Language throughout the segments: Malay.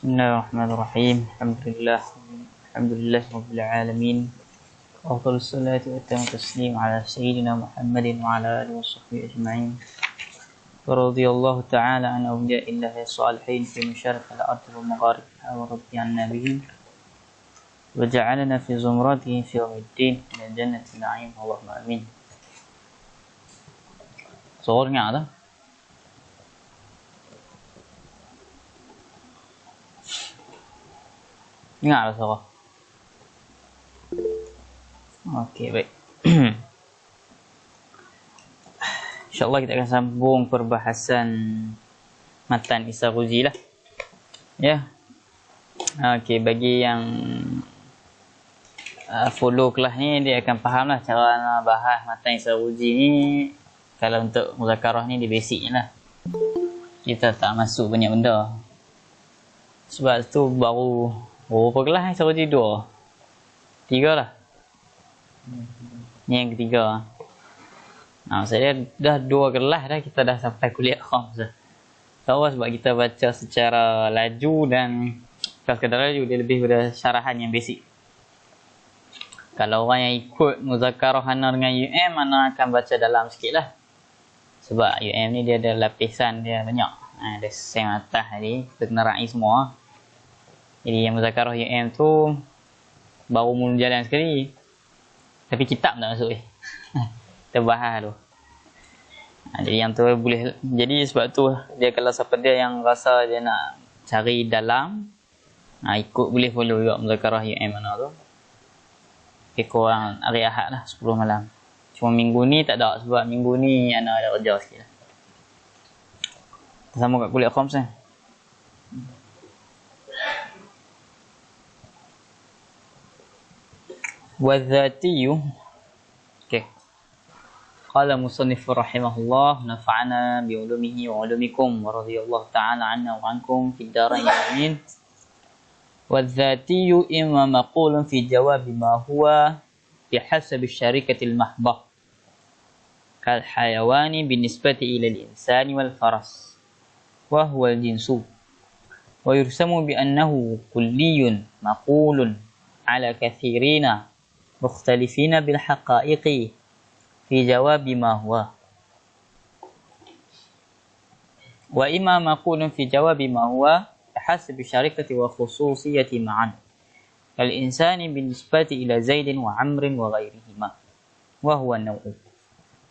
Bismillahirrahmanirrahim. Alhamdulillah rabbil alamin. Afdhalus salati wa atammu taslim ala sayyidina Muhammadin wa ala alihi washabbihi ajma'in. Wa radiyallahu ta'ala an awliya'illahi salihin fi masharqil ardi wa magharibiha wa radiya 'anna bihim wa ja'alana fi zumratihim fi yawmiddin min jannati na'im. Allahumma amin. Suaranya ada? Ingat suara. Okey, baik. InsyaAllah kita akan sambung perbahasan matan Isaruzi lah. Ya. Okey, bagi yang follow kelas ni, dia akan faham lah cara nak bahas matan Isaruzi ni. Kalau untuk muzakarah ni, dia basic je lah. Kita tak masuk banyak benda. Sebab tu baru berapa kelas ni Isaruzi? 2 3 lah. Ni yang ketiga. Saya dah 2 kelas dah, kita dah sampai kuliah khams dah. Tahu sebab kita baca secara laju dan kelas kadar laju, dia lebih pada syarahan yang basic. Kalau orang yang ikut muzakarah Hana dengan UM, Hana akan baca dalam sikit lah. Sebab UM ni dia ada lapisan dia banyak. Ada sem atas tadi, kita kena raih semua. Jadi yang muzakarah UM tu baru mula jalan sekali. Tapi kitab tak masuk kita bahas tu. Jadi yang tu boleh. Jadi sebab tu dia, kalau siapa dia yang rasa dia nak cari dalam, ikut boleh follow juga muzakarah UM mana tu. Kurang hari Ahad lah 10 malam. Cuma minggu ni tak ada, sebab minggu ni anak ada kerja sikit lah. Kita sama kat kuliah khams ni. والذاتي قال مصنف رحمه الله نفعنا بعلومه وعلومكم ورضي الله تعالى عنا وعنكم في الدارين آمين. والذاتي إما مقول في جواب ما هو بحسب الشركة المحضة كالحيوان بالنسبة إلى الإنسان والفرس وهو الجنس ويرسم بأنه كلي مقول على كثيرين مختلفين بالحقائق في جواب ما هو وإما مقول في جواب ما هو بحسب الشركة وخصوصية معا كالإنسان بالنسبة إلى زيد وعمر وغيرهما وهو النوع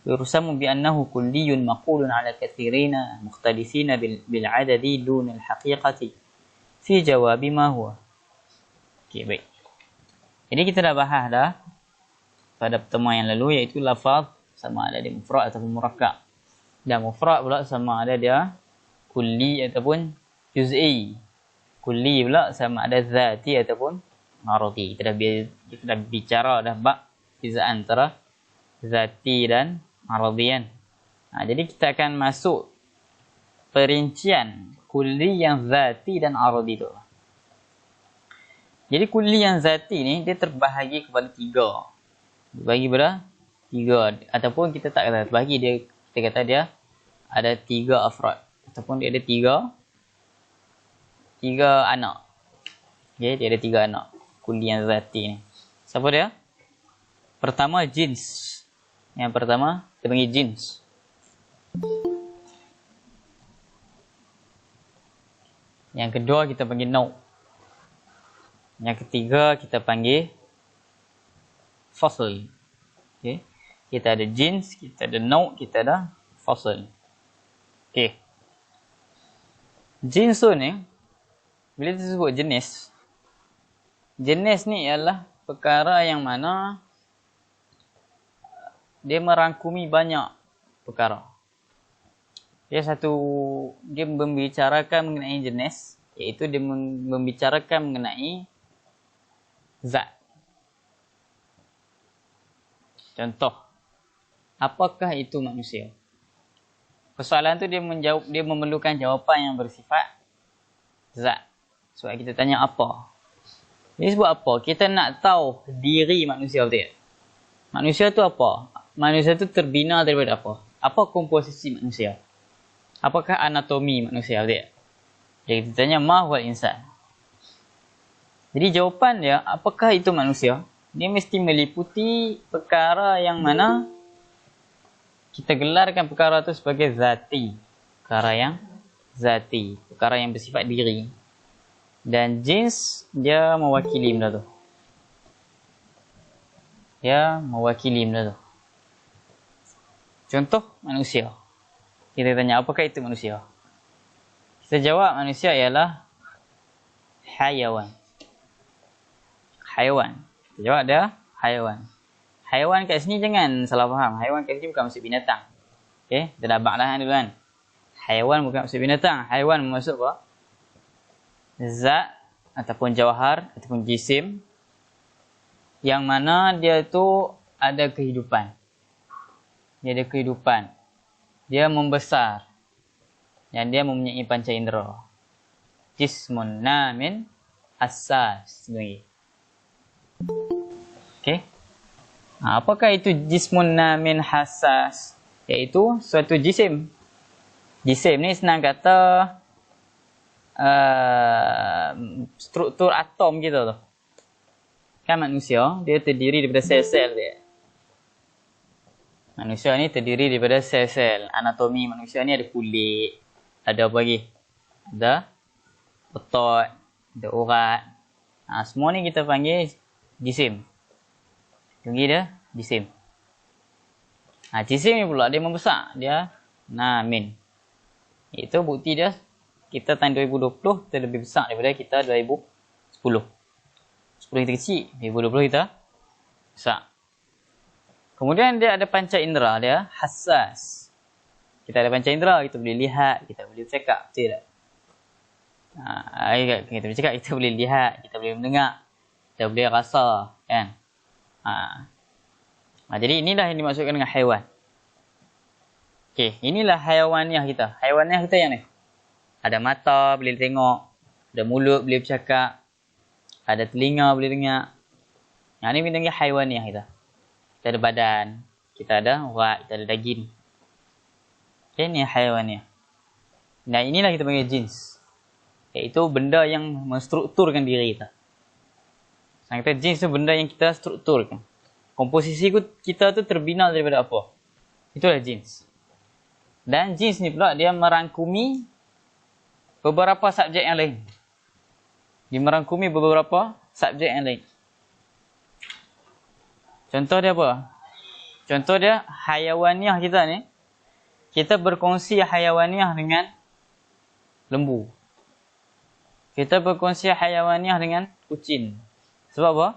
يرسم بأنه كلي مقول على كثيرين مختلفين بالعدد دون الحقيقة في جواب ما هو. Okay, baik. Jadi kita dah bahas dah pada pertemuan yang lalu, iaitu lafaz sama ada dia mufrad ataupun murakkab. Dan mufrad pula sama ada dia kulli ataupun juz'i. Kulli pula sama ada zati ataupun aradi. Kita dah bicara dah bab perbezaan antara zati dan aradian. Jadi kita akan masuk perincian kulli yang zati dan aradi tu. Jadi kulli yang zati ni dia terbahagi kepada 3. Dibagi pada 3, ataupun kita tak kata terbahagi, dia kita kata dia ada 3 afrad, ataupun dia ada 3 anak. Okay, dia ada 3 anak kulli yang zati ni. Siapa dia? Pertama jins. Yang pertama kita panggil jins. Yang kedua kita panggil nau'. Yang ketiga kita panggil fasl. Okay. Kita ada jins, kita ada nau', kita ada fasl. Okay. Jins tu ni, bila disebut jenis, jenis ni ialah perkara yang mana dia merangkumi banyak perkara. Dia membicarakan mengenai jenis, iaitu dia membicarakan mengenai zat. Contoh, apakah itu manusia? Persoalan tu dia memerlukan jawapan yang bersifat zat. Sebab kita tanya apa? Ini sebab apa? Kita nak tahu diri manusia, betul tak? Manusia tu apa? Manusia tu terbina daripada apa? Apa komposisi manusia? Apakah anatomi manusia, betul tak? Jadi kita tanya ma huwal insan? Jadi jawapan dia, apakah itu manusia? Dia mesti meliputi perkara yang mana kita gelarkan perkara itu sebagai zati. Perkara yang zati. Perkara yang bersifat diri. Dan jins, dia mewakili benda tu. Dia mewakili benda tu. Contoh, manusia. Kita tanya, apakah itu manusia? Kita jawab, manusia ialah hayawan. Haiwan. Kita jawab dia haiwan. Haiwan kat sini jangan salah faham. Haiwan kat sini bukan maksud binatang. Okey, kita dah bak dah dulu kan. Haiwan bukan maksud binatang. Haiwan maksud apa? Zat ataupun jawhar ataupun jisim yang mana dia tu ada kehidupan. Dia ada kehidupan. Dia membesar. Dan dia mempunyai panca indera. Jismun namin hassas. Okey. Apakah itu jismun namin hassas? Iaitu suatu jisim. Jisim ni senang kata struktur atom kita tu. Kan manusia, dia terdiri daripada sel-sel dia. Manusia ni terdiri daripada sel-sel. Anatomi manusia ni ada kulit. Ada apa lagi? Ada otot. Ada urat. Semua ni kita panggil jisim. Tinggi dia jisim. Jisim ni pula dia membesar. Dia namin. Itu bukti dia kita tahun 2020 kita lebih besar daripada kita 2010. 10 kita kecil, 2020 kita besar. Kemudian dia ada panca indera, dia hassas. Kita ada panca indera, kita boleh lihat, kita boleh bercakap, betul tak? Kita boleh cakap, kita boleh lihat, kita boleh mendengar, kita boleh rasa, kan? Jadi inilah yang dimaksudkan dengan haiwan. Okey, inilah haiwaniah kita. Haiwaniah kita yang ni. Ada mata, boleh tengok. Ada mulut, boleh bercakap. Ada telinga, boleh dengar. Yang ni kita panggil haiwaniah kita. Kita ada badan. Kita ada urat, kita ada daging. Okey, ni haiwaniah. Nah, inilah kita panggil jins. Iaitu benda yang menstrukturkan diri kita. Kita jins tu benda yang kita strukturkan. Komposisi kita tu terbina daripada apa? Itulah jins. Dan jins ni pula dia merangkumi beberapa subjek yang lain. Dia merangkumi beberapa subjek yang lain. Contoh dia apa? Contoh dia haiwaniah kita ni. Kita berkongsi haiwaniah dengan lembu. Kita berkongsi haiwaniah dengan kucing. Sebab apa?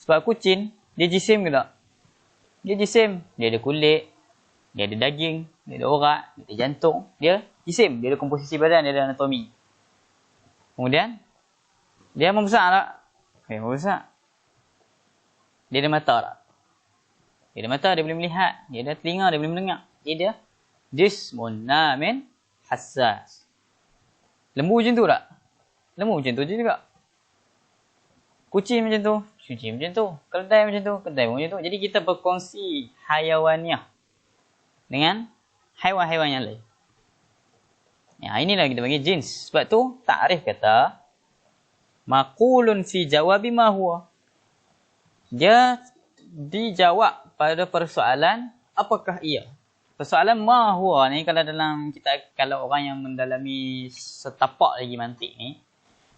Sebab kucing, dia jisim ke tak? Dia jisim. Dia ada kulit, dia ada daging, dia ada urat, dia ada jantung. Dia jisim. Dia ada komposisi badan, dia ada anatomi. Kemudian, dia membesar tak? Membesar. Dia ada mata tak? Dia ada mata, dia boleh melihat. Dia ada telinga, dia boleh mendengar. Dia jismun namin hassas. Lembu macam tu tak? Lembu macam tu je juga. Kucing macam tu, kucing macam tu. Keledai macam tu, keledai macam tu. Jadi kita berkongsi haiwaniah dengan haiwan-haiwan yang lain. Inilah kita panggil jins. Sebab tu takrif kata maqulun fi jawabi ma huwa. Dia dijawab pada persoalan apakah ia. Persoalan ma huwa ni kalau orang yang mendalami setapak lagi mantik ni,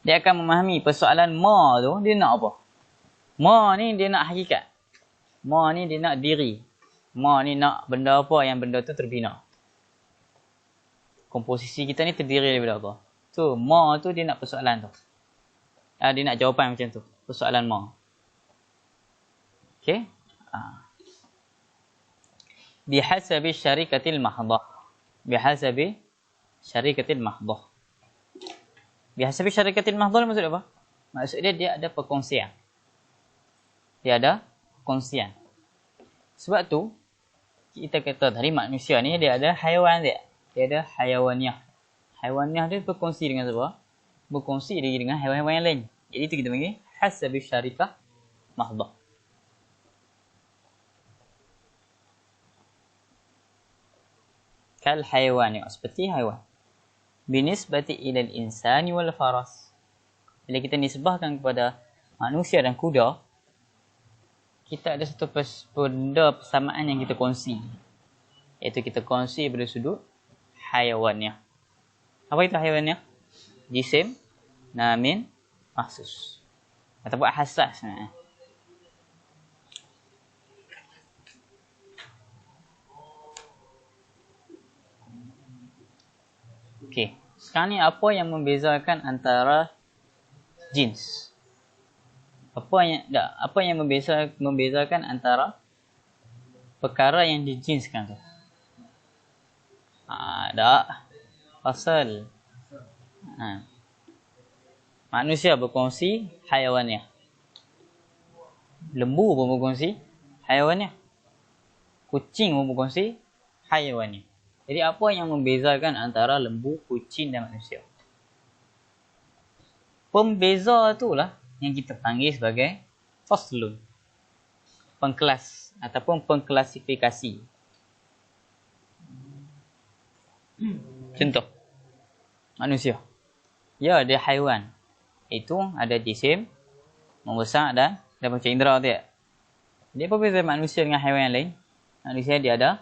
dia akan memahami persoalan ma tu dia nak apa. Ma ni dia nak hakikat. Ma ni dia nak diri. Ma ni nak benda apa yang benda tu terbina. Komposisi kita ni terdiri daripada apa? Tu ma tu dia nak persoalan tu. Dia nak jawapan macam tu. Persoalan ma. Okey? Bihasabi syarikatil mahdah. Bihasabi syarikatil mahdah. Bihasabi syarikatil mahdah maksud apa? Maksud dia ada perkongsian. Dia ada perkongsian. Sebab tu kita kata tadi manusia ni dia ada haiwan dia. Dia ada haiwaniah. Haiwaniah dia berkongsi dengan siapa? Berkongsi dengan haiwan-haiwan yang lain. Jadi itu kita panggil hasabi syarikah mahdah. Kal haiwan, seperti haiwan. Binisbati ilal insani wal faras. bila kita nisbahkan kepada manusia dan kuda, kita ada satu benda persamaan yang kita kongsi. Iaitu kita kongsi pada sudut hayawannya. Apa itu hayawannya? Jisim, namin, mahsus. Ataupun hassas. Okey. Sekarang ni apa yang membezakan antara jins? Apa yang membezakan antara perkara yang dijinskan tu? Ada fasal. Manusia berkongsi hayawannya. Lembu pun berkongsi hayawannya. Kucing pun berkongsi hayawannya. Jadi apa yang membezakan antara lembu, kucing dan manusia? Pembeza itulah yang kita panggil sebagai faslun. Pengkelas ataupun pengklasifikasi. Contoh. Manusia. Ya, dia haiwan. Itu ada jisim, membesar dan panca indera tu ya. Dia apa beza manusia dengan haiwan yang lain? Manusia dia ada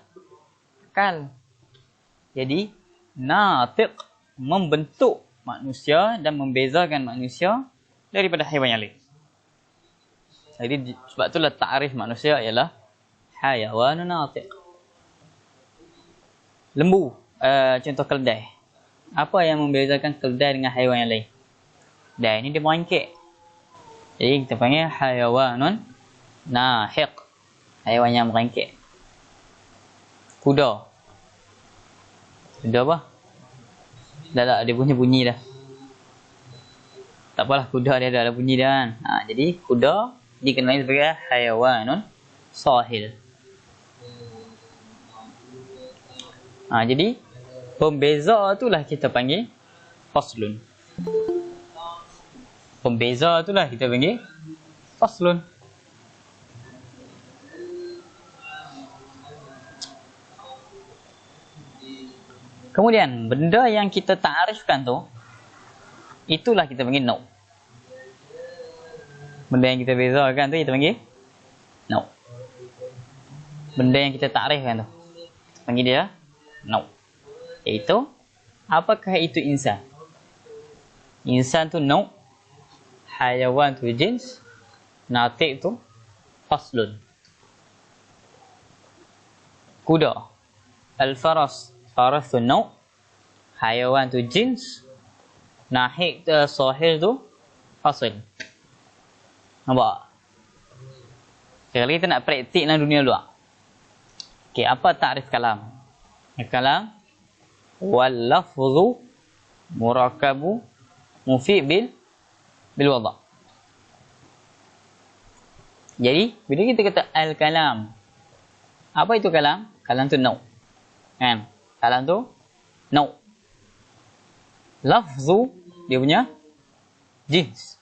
akal. Jadi, natiq membentuk manusia dan membezakan manusia daripada haiwan yang lain. Jadi, sebab itulah ta'rif manusia ialah hayawanun natiq. Lembu, contoh keldai. Apa yang membezakan keldai dengan haiwan yang lain? Keldai ni dia merangkik. Jadi, kita panggil hayawanun nahiq. Haiwan yang merangkik. Kuda. Kuda apa? Dah dia punya bunyi dah. Tak apalah, kuda dia dah ada bunyi dah kan. Jadi kuda dikenali sebagai hayawanun sahil. Jadi pembeza itulah kita panggil faslun. Pembeza itulah kita panggil faslun. Kemudian, benda yang kita ta'arifkan tu, itulah kita panggil nau'. Benda yang kita bezakan tu, kita panggil nau'. Benda yang kita ta'arifkan tu, kita panggil dia nau'. Iaitu, apakah itu insan? Insan tu nau', hayawan tu jins, natiq tu faslun. Kuda, al-faras, faras tu nau', hayawan tu jins, nahiq tu sahil tu fasl. Nampak? Kalau kita nak praktik dalam dunia luar. Okey, apa takrif kalam? Kalam wal lafzu murakkabu mufid bil wada'. Jadi, bila kita kata al-kalam, apa itu kalam? Kalam tu nau'. Kan? Kalam tu nau'. Lafzu dia punya jins.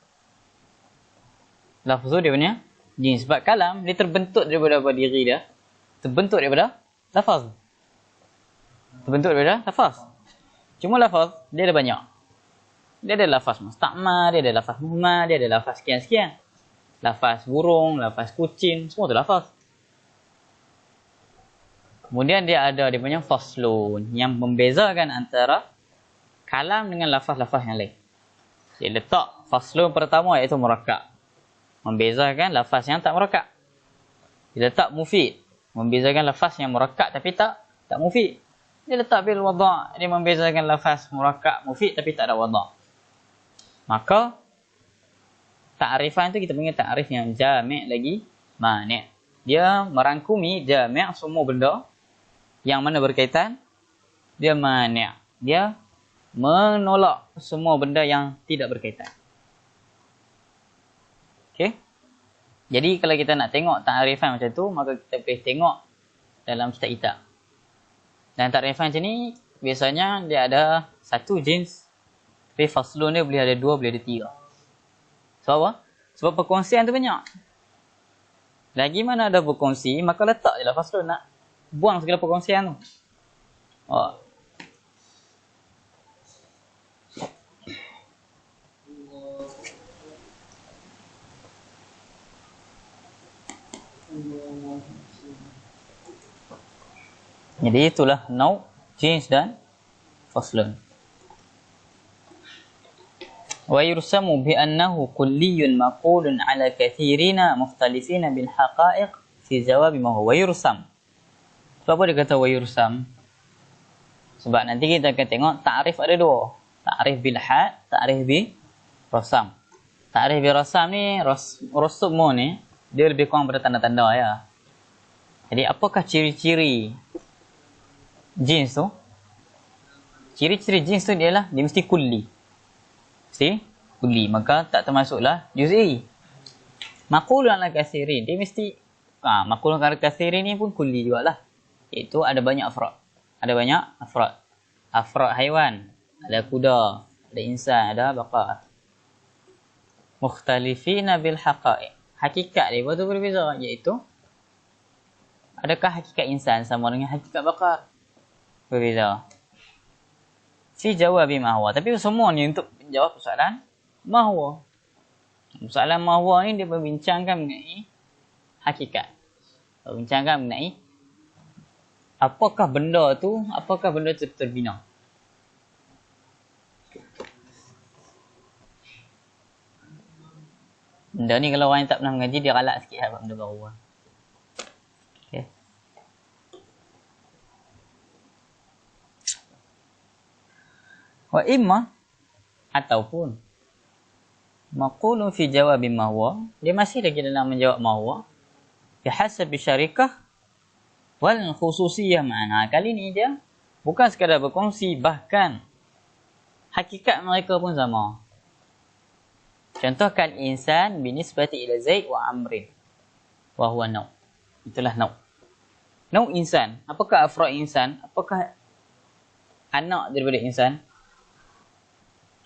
Lafzu dia punya jins. Sebab kalam dia terbentuk daripada apa diri dia? Terbentuk daripada lafaz. Terbentuk daripada lafaz. Cuma lafaz dia ada banyak. Dia ada lafaz musta'mal, dia ada lafaz muhmal, dia ada lafaz sekian-sekian. Lafaz burung, lafaz kucing, semua tu lafaz. Kemudian dia punya faslun yang membezakan antara kalam dengan lafaz-lafaz yang lain. Dia letak faslun pertama iaitu murakkab. Membezakan lafaz yang tak murakkab. Dia letak mufid. Membezakan lafaz yang murakkab tapi tak mufid. Dia letak bil wada'. Dia membezakan lafaz murakkab mufid tapi tak ada wada'. Maka ta'rifan tu kita panggil ta'rif yang jami' lagi mani'. Dia merangkumi jami' semua benda yang mana berkaitan, dia mani'. Dia menolak semua benda yang tidak berkaitan. Okey. Jadi kalau kita nak tengok ta'rifan macam tu, maka kita boleh tengok dalam kitab-kitab. Dan ta'rifan macam ni biasanya dia ada satu jenis, tapi faslun dia boleh ada dua, boleh ada tiga. Sebab apa? Sebab perkongsian tu banyak. Lagi mana ada berkongsi, maka letak je lah faslun, nak buang segala perkongsian tu. Jadi itulah nau', jins dan faslun. Wa yursamu bi annahu kulliyun maqulun ala kathirina mukhtalifina bil haqa'iq fi jawab ma huwa yursam. Sebab apa dia kata wa yursam? Sebab nanti kita akan tengok ta'rif ada dua. Ta'rif bil had, ta'rif bi rasam. Ta'rif bi rasam ni, rasmu ni, dia lebih kurang pada tanda-tanda ya. Jadi apakah ciri-ciri jins tu? Ciri-ciri jins tu ialah dia mesti kulli. Mesti kulli. Maka tak termasuklah juz'i. Maqulun ala kathirin. Dia mesti, maqulun ala kathirin ni pun kulli jugalah. Iaitu ada banyak afrad. Ada banyak afrad. Afrad haiwan. Ada kuda. Ada insan. Ada bakar. Mukhtalifina bil haqa'iq. Hakikat dia tu berbeza. Iaitu, adakah hakikat insan sama dengan hakikat bakar? Berbeza. Si jawabi ma huwa. Tapi semua ni untuk menjawab persoalan ma huwa. Persoalan ma huwa ni dia membincangkan mengenai hakikat. Membincangkan mengenai apakah benda tu terbina. Benda ni kalau orang yang tak pernah mengaji, dia galak sikit lah benda baru. Okay. Wa imma ataupun maqulun fi jawabi ma huwa, dia masih lagi dalam menjawab ma huwa bihasab syarikah wal khususiyah ma'ana. Kali ni dia bukan sekadar berkongsi, bahkan hakikat mereka pun sama. Contoh kal insan binisbati ila Zaid wa Amrin wa huwa nau'. Itulah nau'. Nau' insan. Apakah afrad insan? Apakah anak daripada insan?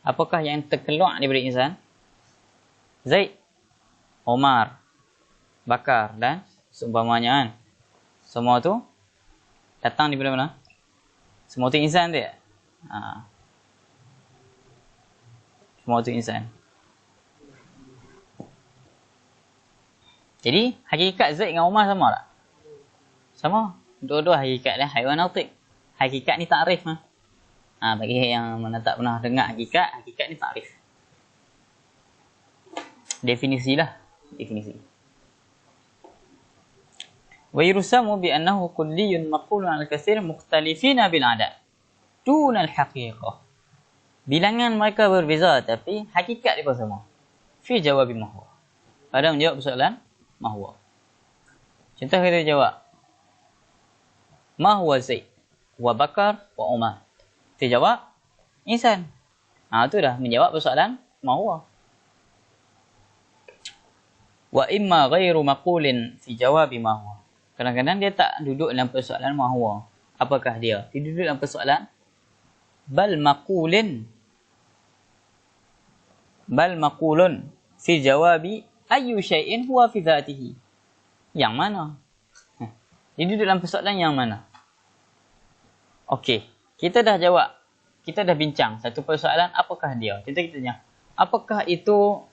Apakah yang terkeluar daripada insan? Zaid, Omar, Bakar dan seumpamanya kan. Semua tu datang daripada mana? Semua tu insan dia. Semua tu insan. Jadi hakikat Zaid dengan Omar sama tak? Sama. Dua-dua hakikat dia haiwan nautik. Hakikat ni takrif lah. Bagi yang mana tak pernah dengar hakikat ni takrif. Definisi lah. Definisi. Wa yursamu bi annahu kulliyun maqulun al katsir mukhtalifina bil adad dun al haqiqah. Bilangan mereka berbeza tapi hakikat dia pun sama. Fi jawabi ma huwa. Pada menjawab persoalan ma huwa. Contoh kita jawab ma huwa Zaid wa Bakar wa Umar. Kita jawab insan. Itu dah menjawab persoalan ma huwa. Wa imma ghairu maqulin fi jawabi ma huwa. Kadang-kadang dia tak duduk dalam persoalan ma huwa. Apakah dia? Dia duduk dalam persoalan bal maqulun fi jawabi ayyu syai'in huwa fi dhatihi. Yang mana? Dia duduk dalam persoalan yang mana? Okey, kita dah jawab. Kita dah bincang satu persoalan, apakah dia? Kita tanya, apakah itu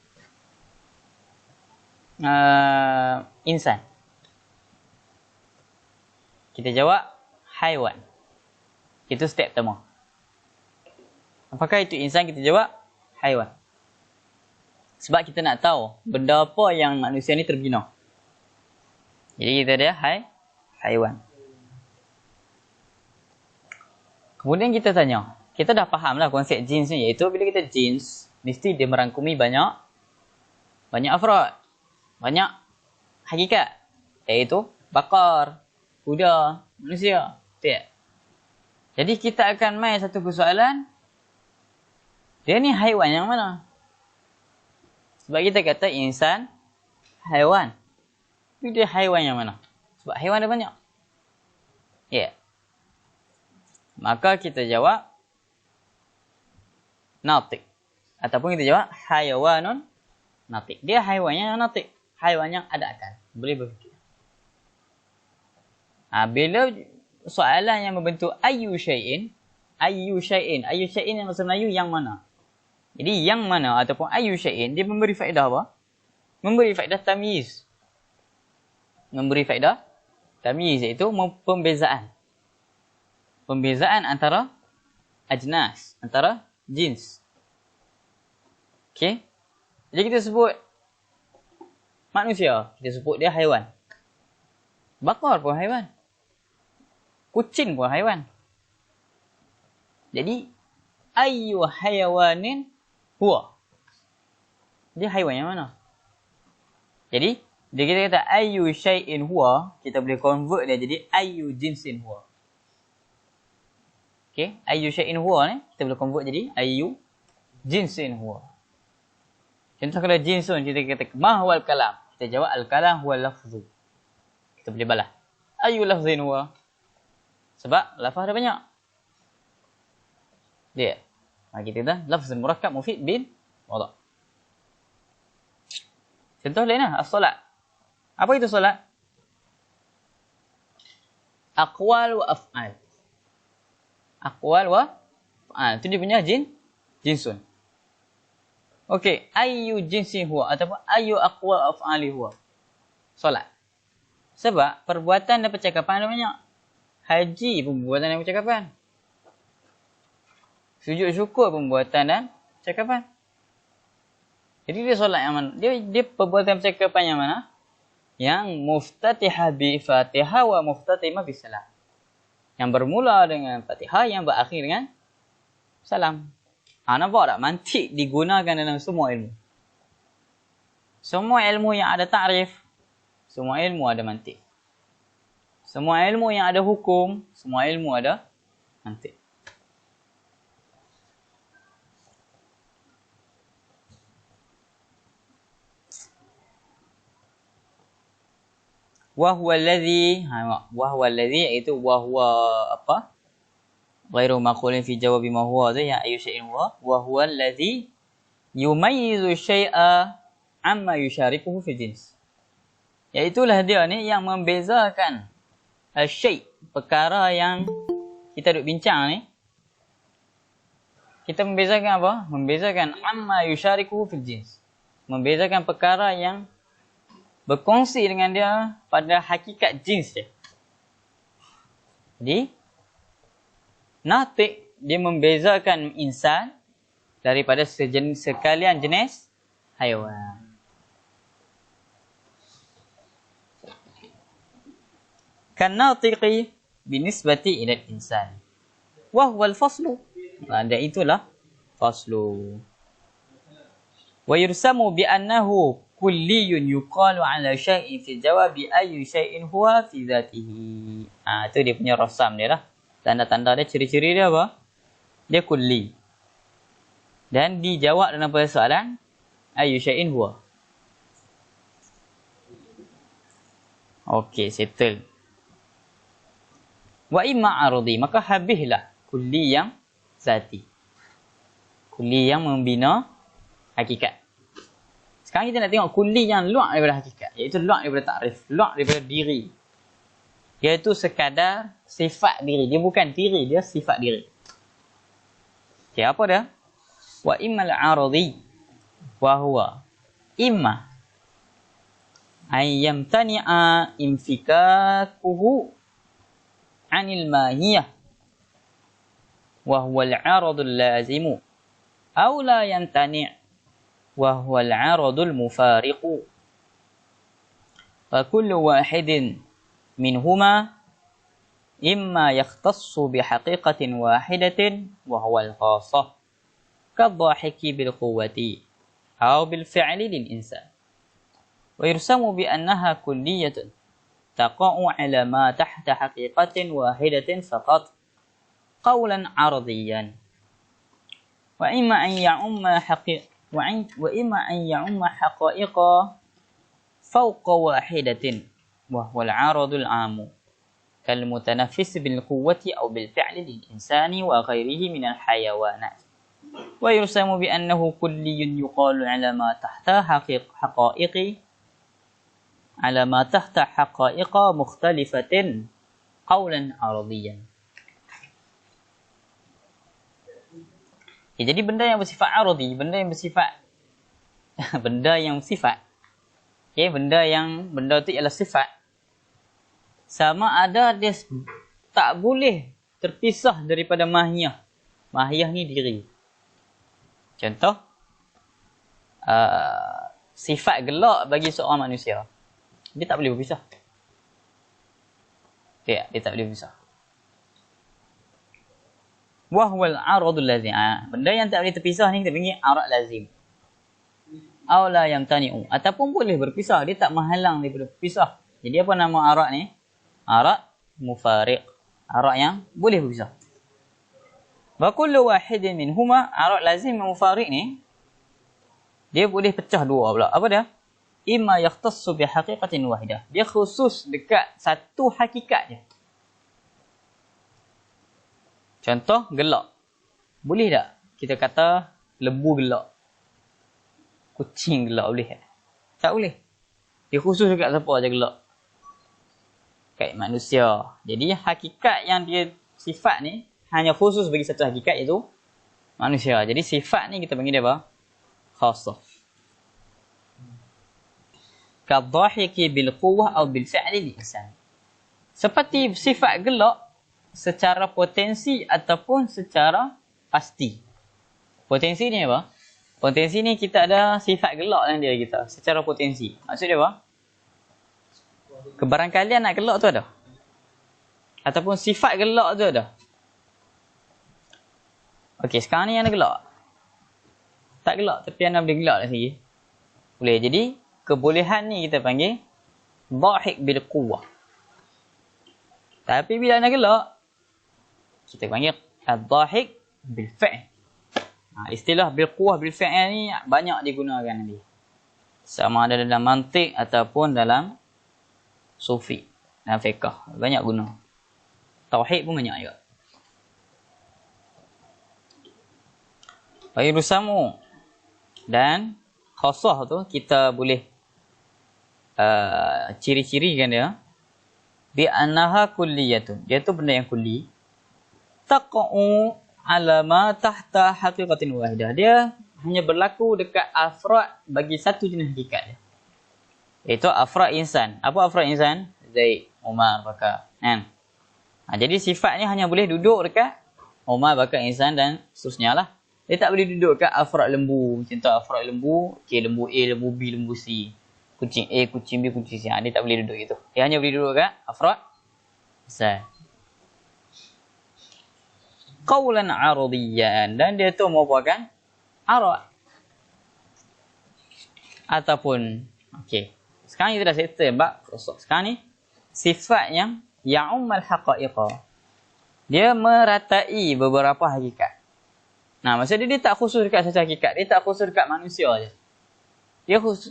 insan? Kita jawab haiwan. Itu step pertama. Apakah itu insan? Kita jawab haiwan. Sebab kita nak tahu benda apa yang manusia ni terbina. Jadi kita ada haiwan. Kemudian kita tanya. Kita dah faham lah konsep jins ni. Iaitu bila kita jins, mesti dia merangkumi banyak afrad. Banyak hakikat. Iaitu bakar, kuda, manusia. Tak? Jadi kita akan main satu persoalan. Dia ni haiwan yang mana? Sebab kita kata insan, haiwan. Tapi dia haiwan yang mana? Sebab haiwan ada banyak. Ya. Yeah. Maka kita jawab natik. Ataupun kita jawab hayawanun natik. Dia haiwan yang natik. Haiwan yang ada akal. Boleh berfikir. Bila soalan yang membentuk ayyu syai'in yang bahasa Melayu yang mana? Jadi yang mana ataupun ayyu syai'in, dia memberi faedah apa? Memberi faedah tamyiz. Memberi faedah tamyiz iaitu pembezaan. pembezaan antara ajnas, antara jins. Okey. Jadi kita sebut manusia, kita sebut dia haiwan. Bakar pun haiwan. Kucing pun haiwan. Jadi ayyu hayawanin huwa. Dia haiwan yang mana? Jadi dia kita kata ayyu syai'in huwa, kita boleh convert dia jadi ayyu jinsin huwa. Okey, ayyu syai'in huwa ni kita boleh convert jadi ayyu jinsin huwa. Contoh kalau jinsun kita kata ma huwal kalam, kita jawab al kalam huwal lafzu. Kita boleh balas ayyu lafzin huwa. Sebab lafaz ada banyak. Dia. Kita kata lafzun murakkab mufid bil wada'. Contoh lain lah, as-solat. Apa itu solat? Aqwal wa af'al. Aqwal wa af'al. Itu dia punya jinsun. Okey, ayyu jinsin huwa ataupun ayyu aqwal af'ali huwa. Solat. Sebab perbuatan dan percakapan ada banyak. Haji pun perbuatan dan percakapan. Sujud syukur pun perbuatan dan percakapan. Jadi dia solat yang mana? Dia perbuatan percakapan yang mana? Yang muftatihah bi Fatihah wa muftatimah bi salam. Yang bermula dengan Fatihah, yang berakhir dengan salam. Nampak tak? Mantik digunakan dalam semua ilmu. Semua ilmu yang ada ta'rif, semua ilmu ada mantik. Semua ilmu yang ada hukum, semua ilmu ada mantik. Wahwa alladhi, wahwa alladhi iaitu wahwa apa? Ghairu maqulin fi jawabi ma huwa, ya ayu syai'in huwa, wahwa alladhi yumayyizu syai'a amma yusyarikuhu fi jins. Iaitulah dia ni yang membezakan syai', perkara yang kita duk bincang ni. Kita membezakan apa? Membezakan amma yusyarikuhu fi jins. Membezakan perkara yang berkongsi dengan dia pada hakikat jins dia. Jadi, natik dia membezakan insan daripada sekalian jenis haiwan. Kan natiqi binisbati ila insan. Wa huwa al-faslu. Dan itulah faslu. Wa yursamu bi annahu kulliyun yuqalu ala syai'in fi jawabi ayyu syai'in huwa fi dhatihi. Itu dia punya rasam dia lah. Tanda-tanda dia, ciri-ciri dia apa? Dia kulli. Dan dijawab dalam persoalan ayyu syai'in huwa. Okey, settle. Wa imma aradi, maka habislah kulli yang zati. Kulli yang membina hakikat. Sekarang kita nak tengok kulli yang luar daripada hakikat. Iaitu luar daripada ta'rif. Luar daripada diri. Iaitu sekadar sifat diri. Dia bukan diri, dia sifat diri. Okay, apa dia? Wa immal aradi. Wa huwa. Imma. Ayyamtani'a infikakuhu anil mahiyah. Wa huwa al-aradul lazimu. Aw la yamtani' وهو العرض المفارق فكل واحد منهما إما يختص بحقيقة واحدة وهو الخاصة كالضاحك بالقوة أو بالفعل للإنسان ويرسم بأنها كلية تقع على ما تحت حقيقة واحدة فقط قولا عرضيا وإما أن يعم وإما أن يعم حقائق فوق واحدة وهو العرض العام كالمتنفس بالقوة أو بالفعل للإنسان وغيره من الحيوانات ويرسم بأنه كلي يقال على ما تحت حقائق مختلفة قولا عرضيا. Okay, jadi benda yang bersifat aradi, benda yang bersifat okay, benda tu ialah sifat. Sama ada dia tak boleh terpisah daripada mahiyah. Mahiyah ni diri. Contoh, sifat gelak bagi seorang manusia, dia tak boleh berpisah. Dia tak boleh berpisah. Wahwal aradul lazim. Benda yang tak boleh terpisah ni kita panggil arad lazim. Aw la yamtani'u, ataupun boleh berpisah, dia tak menghalang daripada berpisah. Jadi apa nama arad ni? Arad mufariq. Arad yang boleh berpisah. Wa kullu wahidin minhuma, arad lazim dan mufariq ni dia boleh pecah dua pula. Apa dia? Imma yakhtassu bi haqiqatin wahidah. Dia khusus dekat satu hakikat je. Contoh, gelak. Boleh tak kita kata lembu gelak? Kucing gelak boleh tak? Tak boleh. Dia khusus dekat siapa aja gelak? Kat manusia. Jadi hakikat yang dia sifat ni hanya khusus bagi satu hakikat, iaitu manusia. Jadi sifat ni kita panggil dia apa? Khassah. Kadhahiki bil quwwah atau bil fi'li lil insan. Seperti sifat gelak secara potensi ataupun secara pasti. Potensi ni apa? Potensi ni kita ada sifat gelak dalam diri kita secara potensi. Maksud dia apa? Kebarangkalian nak gelak tu ada. Ataupun sifat gelak tu ada. Okey, sekarang ni yang ada gelak. Tak gelak, tapi anda boleh gelak lagi. Boleh. Jadi, kebolehan ni kita panggil dhahik bil quwwah. Tapi bila anda gelak, kita panggil ad-dhahik bil fi'l. Istilah bil quwwah bil fi'l ni banyak digunakan nanti. Sama ada dalam mantik ataupun dalam sufi, dalam fiqh. Banyak guna. Tauhid pun banyak juga. Bagi rusamu dan khassah tu kita boleh ciri-cirikan dia bi annaha kulliyatun. Dia tu benda yang kulli. Taqa'u ala ma tahta haqiqatin wahidah. Dia hanya berlaku dekat afrad bagi satu jenis hakikat dia. Iaitu afrad insan. Apa afrad insan? Zaid, Umar, Bakar. Kan? Jadi sifatnya hanya boleh duduk dekat Umar, Bakar, insan dan seterusnya lah. Dia tak boleh duduk dekat afrad lembu. Contoh afrad lembu, okay, lembu A, lembu B, lembu C. Kucing A, kucing B, kucing C. Dia tak boleh duduk gitu. Dia hanya boleh duduk dekat afrad insan. Qawlan aradiyan, dan dia tu merupakan arad ataupun okey. Sekarang kita dah settle bab khusus. Sekarang ni sifat yang ya'ummal haqa'iqa. Dia meratai beberapa hakikat. Nah, maksud dia tak khusus dekat satu hakikat. Dia tak khusus dekat manusia je.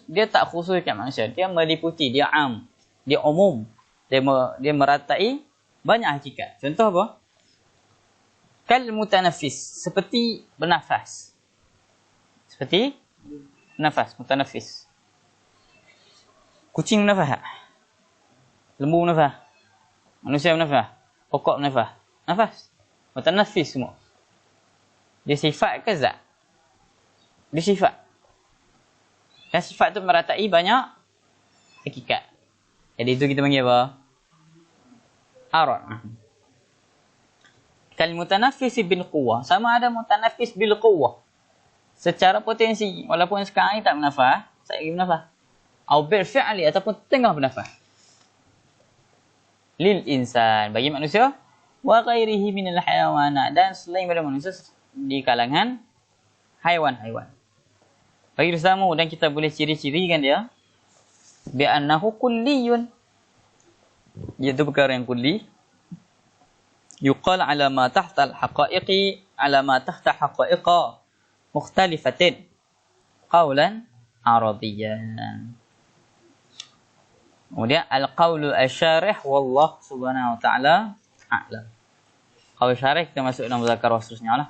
Dia tak khusus dekat manusia. Dia meliputi, dia am, dia umum. Dia meratai banyak hakikat. Contoh apa? Kal mutanafis, seperti bernafas. Seperti bernafas, mutanafis. Kucing bernafas. Lembu bernafas. Manusia bernafas. Pokok bernafas. Nafas. Mutanafis semua. Dia sifat ke zat? Dia sifat. Dan sifat tu meratai banyak hakikat. Jadi itu kita panggil apa? Arad. Kal mutanafis bil quwwah, sama ada mutanafis bil quwwah secara potensi, walaupun sekarang ni tak bernafas, saya lagi bernafas. Au bil fi'li, ataupun tengah bernafas. Lil insan, bagi manusia, wa ghairihi minal hayawanat, dan selain daripada manusia di kalangan haiwan-haiwan. Bagi bersama, dan kita boleh ciri-cirikan dia bi annahu kulliyun, iaitu perkara yang kulli. Yuqal ala ma tahta al-haqa'iqi ala ma tahta haqa'iqa mukhtalifatin qawlan aradiyan. Kemudian al-qawlu al-syarih wallah subhanahu wa ta'ala a'lam. Qawl syarih kita masuk dalam muzakarah seterusnya lah.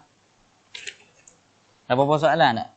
Ada apa-apa soalan tak?